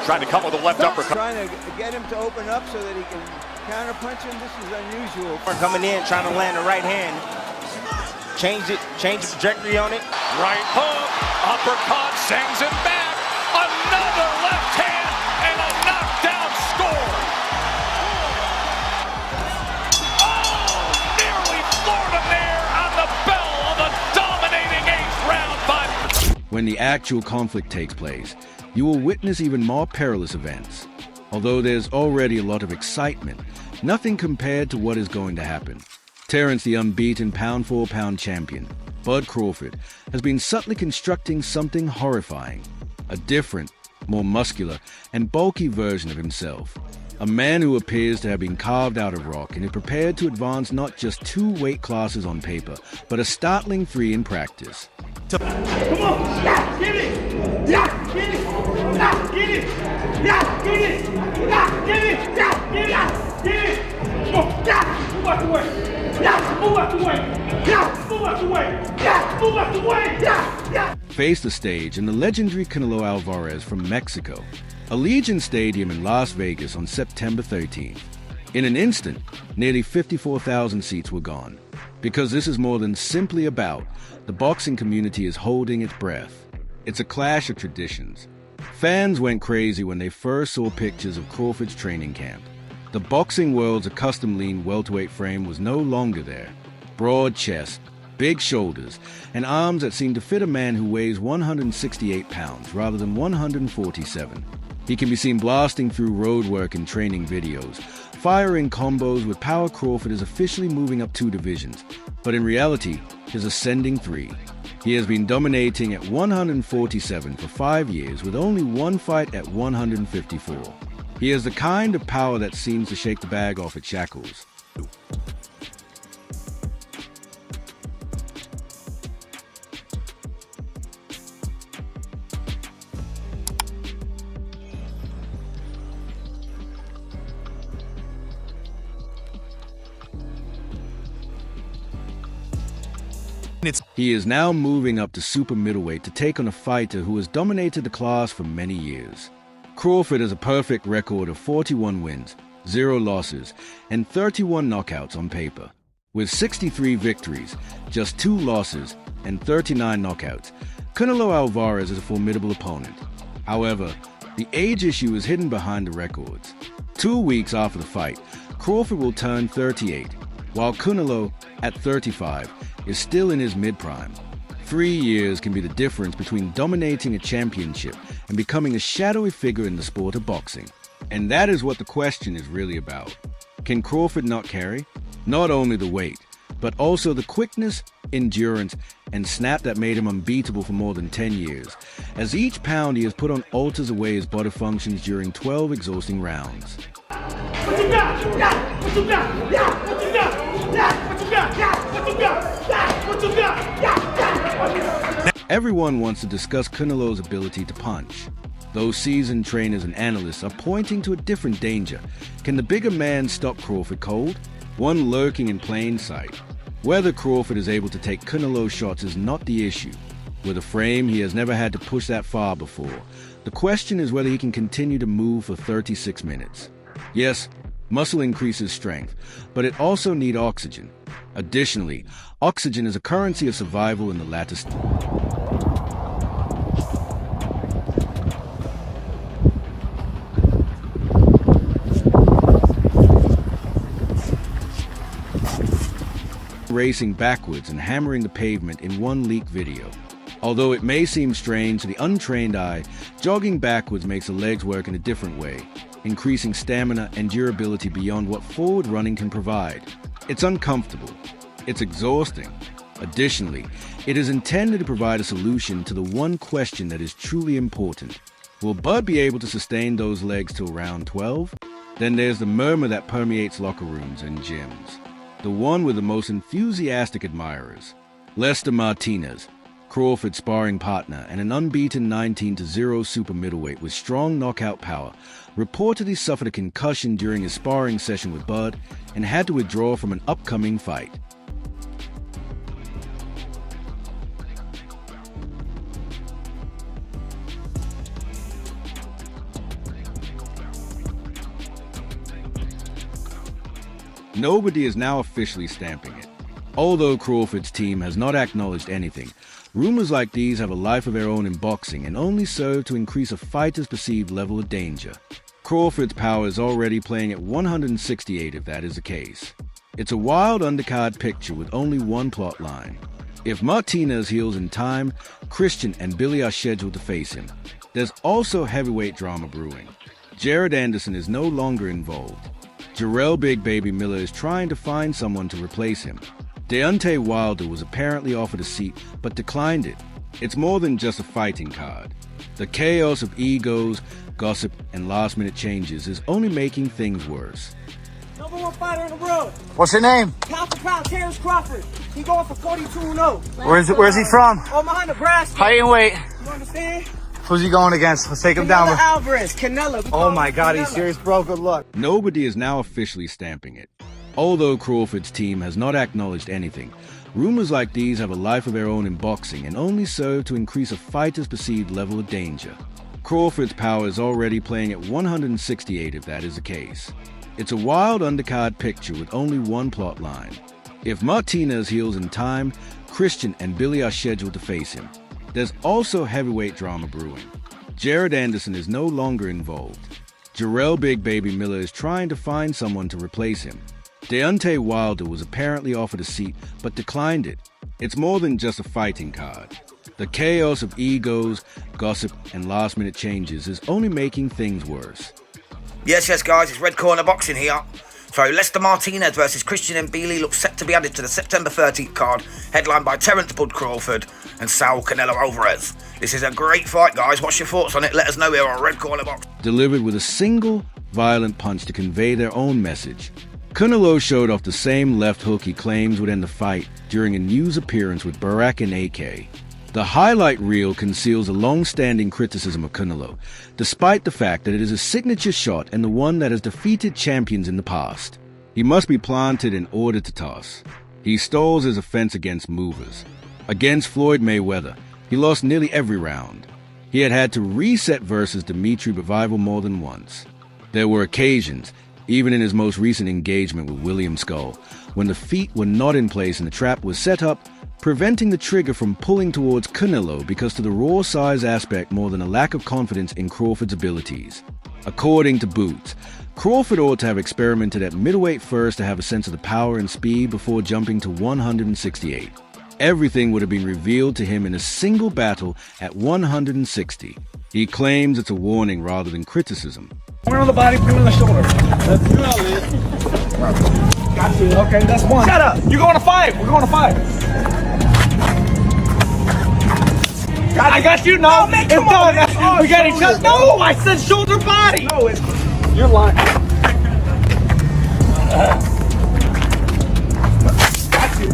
Trying to come with a left uppercut. Trying to get him to open up so that he can counterpunch him. This is unusual. Coming in, trying to land the right hand. Change the trajectory on it. Right hook, uppercut, sends him back. Another left hand and a knockdown score. Oh, nearly floored him there on the bell of a dominating 8th round fight. When the actual conflict takes place, you will witness even more perilous events. Although there's already a lot of excitement, nothing compared to what is going to happen. Terence, the unbeaten pound-for-pound champion, Bud Crawford, has been subtly constructing something horrifying. A different, more muscular, and bulky version of himself. A man who appears to have been carved out of rock and is prepared to advance not just 2 weight classes on paper, but a startling 3 in practice. Come on! Yeah, get it! Yeah, get it! Yeah, get it! Yeah, get it! Yeah, get it! Yeah, get it! Get it! Come on! Yeah, move out the way! Yeah, move out the way! Yeah, move out the way! Yeah, move out the way! Yeah! Face the stage in the legendary Canelo Alvarez from Mexico, Allegiant Stadium in Las Vegas on September 13th. In an instant, nearly 54,000 seats were gone. Because this is more than simply about, the boxing community is holding its breath. It's a clash of traditions. Fans went crazy when they first saw pictures of Crawford's training camp. The boxing world's accustomed lean welterweight frame was no longer there. Broad chest, big shoulders, and arms that seem to fit a man who weighs 168 pounds rather than 147. He can be seen blasting through road work and training videos, firing combos with power. Crawford is officially moving up 2 divisions, but in reality, he's ascending 3. He has been dominating at 147 for 5 years with only 1 fight at 154. He has the kind of power that seems to shake the bag off its shackles. He is now moving up to super middleweight to take on a fighter who has dominated the class for many years. Crawford has a perfect record of 41 wins, 0 losses, and 31 knockouts on paper. With 63 victories, just 2 losses, and 39 knockouts, Canelo Alvarez is a formidable opponent. However, the age issue is hidden behind the records. 2 weeks after the fight, Crawford will turn 38, while Canelo, at 35, is still in his mid-prime. 3 years can be the difference between dominating a championship and becoming a shadowy figure in the sport of boxing. And that is what the question is really about. Can Crawford not carry? Not only the weight, but also the quickness, endurance, and snap that made him unbeatable for more than 10 years. As each pound he has put on alters away his body functions during 12 exhausting rounds. What you got? Yeah! What you got? Yeah! What you got? Yeah! What you got? Yeah! What you got? Yeah! What you got? Yeah! Everyone wants to discuss Canelo's ability to punch. Those seasoned trainers and analysts are pointing to a different danger. Can the bigger man stop Crawford cold? One lurking in plain sight. Whether Crawford is able to take Canelo's shots is not the issue. With a frame, he has never had to push that far before. The question is whether he can continue to move for 36 minutes. Yes, muscle increases strength, but it also needs oxygen. Additionally, oxygen is a currency of survival in the latter stage. Racing backwards and hammering the pavement in one leaked video. Although it may seem strange to the untrained eye, jogging backwards makes the legs work in a different way, increasing stamina and durability beyond what forward running can provide. It's uncomfortable. It's exhausting. Additionally, it is intended to provide a solution to the one question that is truly important. Will Bud be able to sustain those legs till round 12? Then there's the murmur that permeates locker rooms and gyms. The one with the most enthusiastic admirers. Lester Martinez, Crawford's sparring partner and an unbeaten 19-0 super middleweight with strong knockout power, reportedly suffered a concussion during his sparring session with Bud and had to withdraw from an upcoming fight. Nobody is now officially stamping it. Although Crawford's team has not acknowledged anything, rumors like these have a life of their own in boxing and only serve to increase a fighter's perceived level of danger. Crawford's power is already playing at 168 if that is the case. It's a wild undercard picture with only one plot line. If Martinez heals in time, Christian and Billy are scheduled to face him. There's also heavyweight drama brewing. Jared Anderson is no longer involved. Jarrell Big Baby Miller is trying to find someone to replace him. Deontay Wilder was apparently offered a seat, but declined it. It's more than just a fighting card. The chaos of egos, gossip, and last-minute changes is only making things worse. Number one fighter in the world. What's your name? Pound for pound, Terence Crawford. He going for 42-0. Where's he from? Omaha, Nebraska. Height and weight. You understand? Who's he going against? Let's take him Canelo down. Alvarez, Canelo. Oh my God, he's serious, bro. Good luck. Nobody is now officially stamping it. Although Crawford's team has not acknowledged anything, rumors like these have a life of their own in boxing and only serve to increase a fighter's perceived level of danger. Crawford's power is already playing at 168 if that is the case. It's a wild undercard picture with only one plot line. If Martinez heals in time, Christian and Billy are scheduled to face him. There's also heavyweight drama brewing. Jared Anderson is no longer involved. Jarrell Big Baby Miller is trying to find someone to replace him. Deontay Wilder was apparently offered a seat, but declined it. It's more than just a fighting card. The chaos of egos, gossip, and last-minute changes is only making things worse. Yes, guys, it's Red Corner Boxing here. So, Lester Martinez versus Christian Mbili looks set to be added to the September 13th card, headlined by Terence Crawford and Saul Canelo Alvarez. This is a great fight, guys. What's your thoughts on it? Let us know here on Red Corner Boxing. Delivered with a single, violent punch to convey their own message. Canelo showed off the same left hook he claims would end the fight during a news appearance with Barack and AK. The highlight reel conceals a long-standing criticism of Canelo, despite the fact that it is a signature shot and the one that has defeated champions in the past. He must be planted in order to toss. He stalls his offense against movers. Against Floyd Mayweather, he lost nearly every round. He had to reset versus Dimitri Bivol more than once. There were occasions, even in his most recent engagement with William Skull, when the feet were not in place and the trap was set up, preventing the trigger from pulling towards Canelo because to the raw size aspect more than a lack of confidence in Crawford's abilities. According to Boots, Crawford ought to have experimented at middleweight first to have a sense of the power and speed before jumping to 168. Everything would have been revealed to him in a single battle at 160. He claims it's a warning rather than criticism. One on the body, three on the shoulder. That's got you. Okay, that's one. Shut up. You're going to five. We're going to five. I got you. No, man, it's done. We got each other. No, I said shoulder body. No, you're lying. Got you.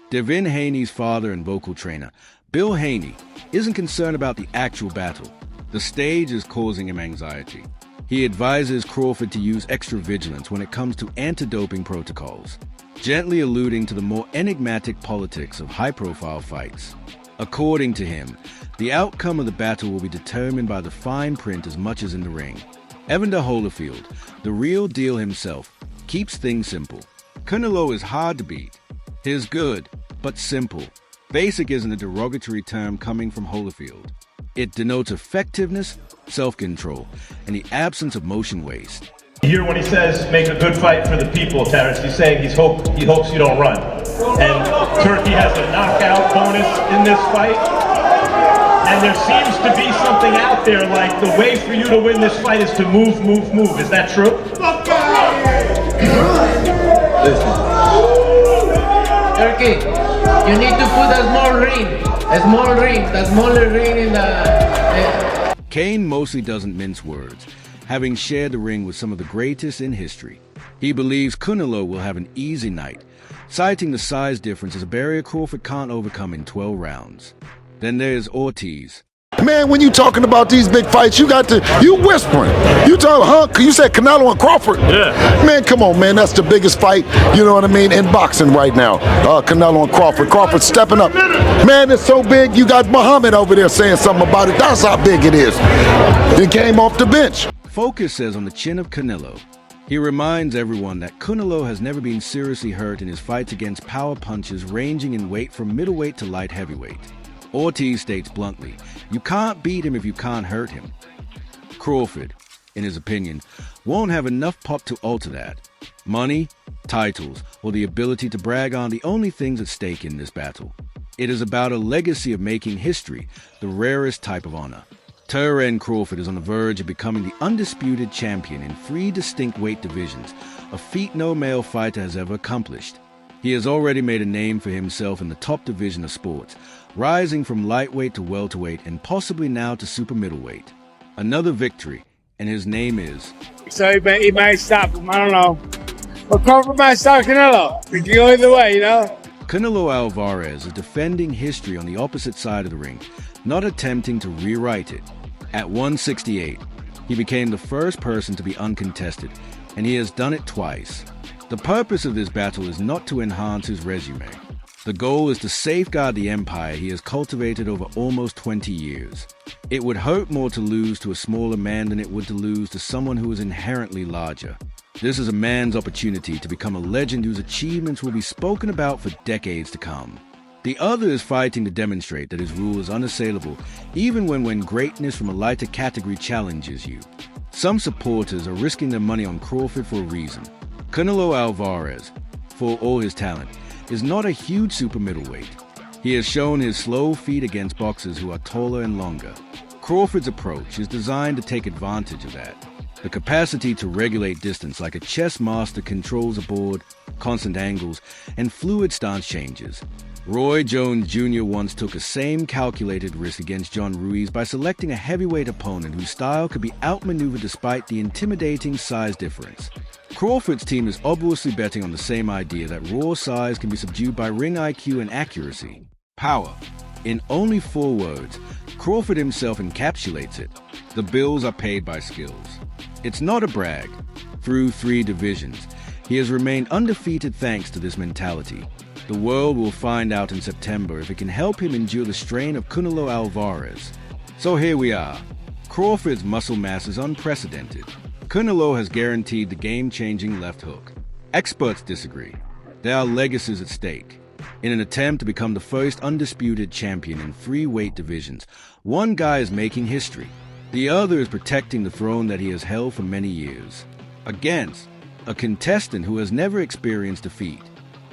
Devin Haney's father and vocal trainer, Bill Haney, isn't concerned about the actual battle. The stage is causing him anxiety. He advises Crawford to use extra vigilance when it comes to anti-doping protocols, gently alluding to the more enigmatic politics of high-profile fights. According to him, the outcome of the battle will be determined by the fine print as much as in the ring. Evander Holyfield, the real deal himself, keeps things simple. Canelo is hard to beat. He's good, but simple. Basic isn't a derogatory term coming from Holyfield. It denotes effectiveness, self-control, and the absence of motion waste. You hear when he says, make a good fight for the people, Terence, he's saying he hopes you don't run. And Turkey has a knockout bonus in this fight. And there seems to be something out there like the way for you to win this fight is to move. Is that true? Turkey, you need to put a smaller ring in the... Kane mostly doesn't mince words, having shared the ring with some of the greatest in history. He believes Canelo will have an easy night, citing the size difference as a barrier Crawford can't overcome in 12 rounds. Then there's Ortiz. Man, when you talking about these big fights, you whispering. You said Canelo and Crawford. Yeah. Man, come on, man, that's the biggest fight, you know what I mean, in boxing right now. Canelo and Crawford. Crawford stepping up. Man, it's so big, you got Muhammad over there saying something about it. That's how big it is. He came off the bench. Focus says on the chin of Canelo. He reminds everyone that Canelo has never been seriously hurt in his fights against power punchers ranging in weight from middleweight to light heavyweight. Ortiz states bluntly, you can't beat him if you can't hurt him. Crawford, in his opinion, won't have enough pop to alter that. Money, titles, or the ability to brag aren't the only things at stake in this battle. It is about a legacy of making history, the rarest type of honor. Terence Crawford is on the verge of becoming the undisputed champion in 3 distinct weight divisions, a feat no male fighter has ever accomplished. He has already made a name for himself in the top division of sports, rising from lightweight to welterweight and possibly now to super middleweight. Another victory, and his name is... So he might stop him, I don't know. But Crawford might stop Canelo. It can go either way, you know? Canelo Alvarez is defending history on the opposite side of the ring, not attempting to rewrite it. At 168, he became the first person to be uncontested, and he has done it twice. The purpose of this battle is not to enhance his resume. The goal is to safeguard the empire he has cultivated over almost 20 years. It would hurt more to lose to a smaller man than it would to lose to someone who is inherently larger. This is a man's opportunity to become a legend whose achievements will be spoken about for decades to come. The other is fighting to demonstrate that his rule is unassailable, even when greatness from a lighter category challenges you. Some supporters are risking their money on Crawford for a reason. Canelo Alvarez, for all his talent, is not a huge super middleweight. He has shown his slow feet against boxers who are taller and longer. Crawford's approach is designed to take advantage of that. The capacity to regulate distance like a chess master controls a board, constant angles, and fluid stance changes. Roy Jones Jr. once took a same calculated risk against John Ruiz by selecting a heavyweight opponent whose style could be outmaneuvered despite the intimidating size difference. Crawford's team is obviously betting on the same idea that raw size can be subdued by ring IQ and accuracy. Power. In only 4 words, Crawford himself encapsulates it. The bills are paid by skills. It's not a brag. Through 3 divisions, he has remained undefeated thanks to this mentality. The world will find out in September if it can help him endure the strain of Canelo Alvarez. So here we are. Crawford's muscle mass is unprecedented. Canelo has guaranteed the game-changing left hook. Experts disagree. There are legacies at stake. In an attempt to become the first undisputed champion in 3 weight divisions, one guy is making history. The other is protecting the throne that he has held for many years. Against a contestant who has never experienced defeat.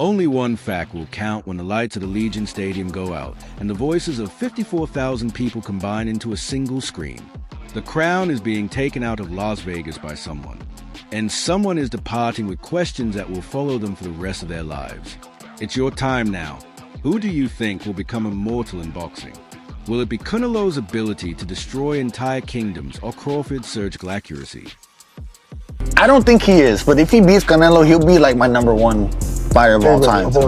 Only one fact will count when the lights of the Legion Stadium go out and the voices of 54,000 people combine into a single scream. The crown is being taken out of Las Vegas by someone, and someone is departing with questions that will follow them for the rest of their lives. It's your time now. Who do you think will become immortal in boxing? Will it be Canelo's ability to destroy entire kingdoms or Crawford's surgical accuracy? I don't think he is, but if he beats Canelo, he'll be like my #1 fighter of all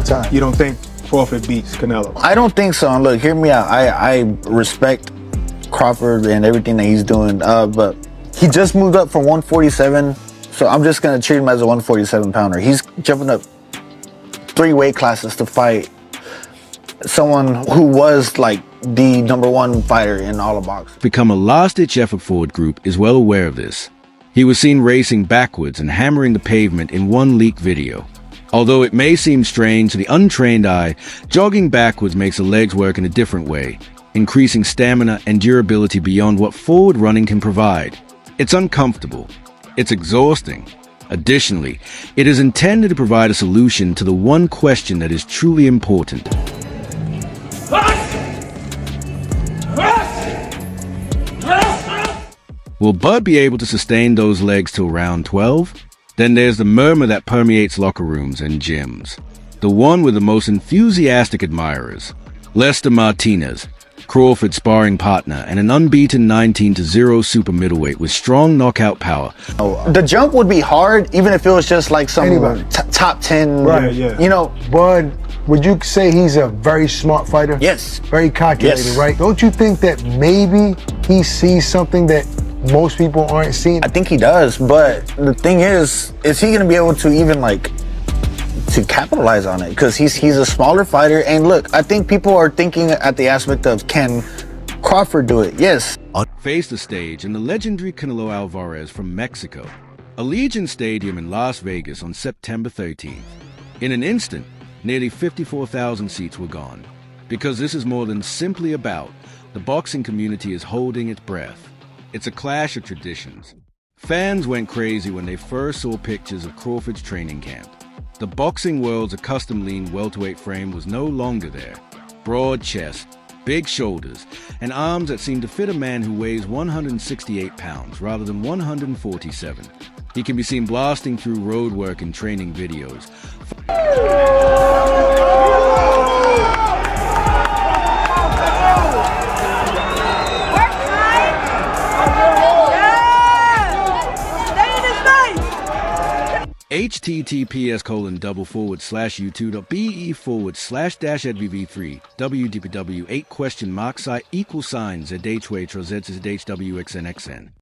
time. You don't think Crawford beats Canelo? I don't think so. And look, hear me out. I respect Crawford and everything that he's doing, but he just moved up from 147, so I'm just gonna treat him as a 147 pounder. He's jumping up 3 weight classes to fight someone who was like the #1 fighter in all of boxing. Become a last-ditch effort forward group is well aware of this. He was seen racing backwards and hammering the pavement in one leaked video. Although it may seem strange to the untrained eye, jogging backwards makes the legs work in a different way, increasing stamina and durability beyond what forward running can provide. It's uncomfortable. It's exhausting. Additionally, it is intended to provide a solution to the one question that is truly important. Will Bud be able to sustain those legs till round 12? Then there's the murmur that permeates locker rooms and gyms. The one with the most enthusiastic admirers. Lester Martinez, Crawford's sparring partner, and an unbeaten 19-0 super middleweight with strong knockout power. The jump would be hard, even if it was just like some top 10, right? Yeah. You know, Bud, would you say he's a very smart fighter? Yes. Very calculated, right? Don't you think that maybe he sees something that most people aren't seeing? I think he does, but the thing is he going to be able to even like to capitalize on it? Because he's a smaller fighter, and look, I think people are thinking at the aspect of can Crawford do it, yes. Faced the stage in the legendary Canelo Alvarez from Mexico, Allegiant Stadium in Las Vegas on September 13th. In an instant, nearly 54,000 seats were gone. Because this is more than simply a bout, the boxing community is holding its breath. It's a clash of traditions. Fans went crazy when they first saw pictures of Crawford's training camp. The boxing world's accustomed lean welterweight frame was no longer there. Broad chest, big shoulders, and arms that seem to fit a man who weighs 168 pounds rather than 147. He can be seen blasting through road work and training videos. https://youtube.be/advv3 wdpw 8 ? ZHWXNXN